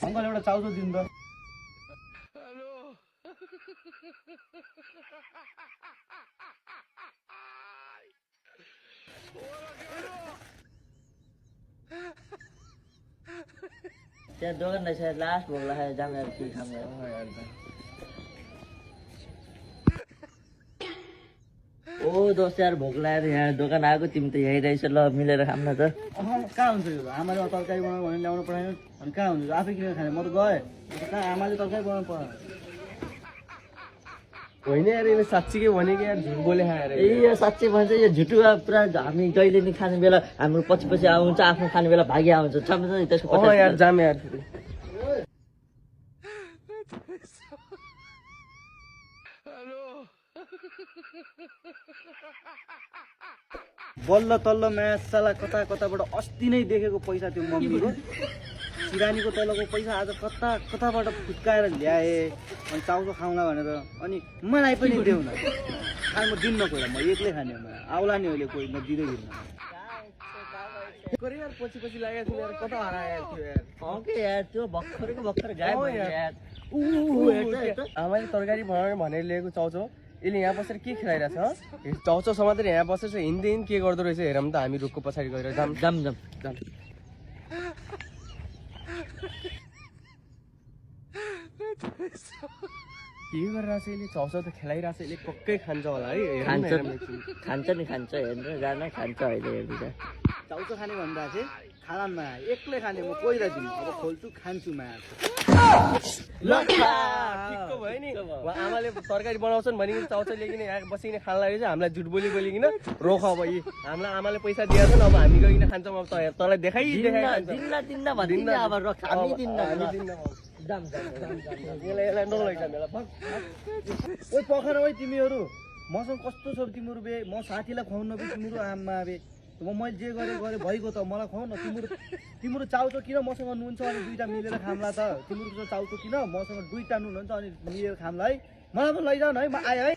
uncle एउटा चाउचाउ दिनु त त्यहाँ दोकान रहेछ लास्ट भोग लगाएर जामेर के खाम ओ दोस्त यार भोक लागेर यहाँ दोकान आएको तिमी त यहीँ रहेछ ल मिलेर खाम न त कहाँ हुन्छ यो आमाले तरकारी बनाउनु भने ल्याउनु परेन अनि कहाँ हुन्छ आफै किनेर खाने म त गएँ कहाँ आमाले तरकारी बनाउनु परेन होइन यार यसले साँच्चीकै भनेको यार झुट बोले खाएर ए यो साँच्चै भन्छ यो झुटु पुरा हामी जहिले नि खाने बेला हाम्रो पछि पछि आउँछ आफ्नो खाने बेला भागी आउँछ त्यसको अँ यार जाम यार बल्ल तल्ल म्यासाला कता कताबाट अस्ति नै देखेको पैसा त्यो मम्मीको सिरानीको तलको पैसा आज कता कताबाट फुत्काएर ल्याए अनि चाउचाउ खाउँला भनेर अनि मलाई पनि देऊ न खानु म दिन्न कोही म एक्लै खाने आउला नि अहिले कोही म दिँदै दिन्न यार पछि पछि लागेको थियो यार कता हराएको थियो यार ओके यार त्यो भर्खर गायब भयो यार आमाले तरकारी बनाउने भनेर ल्याएको चाउचाउ यसले यहाँ बसेर के खेलाइरहेछ चाउचाउ समातेर यहाँ बसेर हिँड्दै के गर्दो रहेछ हेरौँ त हामी रुखको पछाडि गएर जाम जाम जाम जाम के गरिरहेछ यसले चाउचाउ त खेलाइरहेछ यसले पक्कै खान्छ होला है खान्छ नि खान्छ हेर्नु जान खान्छ अहिले हेर्नु चाउचाउ खाने भन्दा चाहिँ खाना मा एक्लै खाने म कोइरा दिनु अब खोल्छु खान्छु मा ठिक्क भयो नि आमाले तरकारी बनाउँछन् भनिकन चाउचाउ ल्याइकन यहाँ बसिकन खान लागेको छ हामीलाई झुट बोलिकन रोख अब यी हामीलाई आमाले पैसा दिएको छ अब हामी गइकन खान्छौँ अब तँलाई देखाइ दिन्न भन्दिन अब हामी दिन्न जाम ओइ पखर ओइ तिमीहरू मसँग कस्तो छ तिमीहरू बे म साथीलाई खुवाउन बे तिमीहरू आमा बे मैले जे गरेँ भइगयो त मलाई खुवाउ न तिम्रो चाउचाउ किन मसँग नुन छ अनि दुईटा मिलेर खामला त तिम्रो चाउचाउ किन मसँग दुईटा नुन हुन्छ अनि मिलेर खामला है मलाई पनि लैजाऊ न है म आएँ है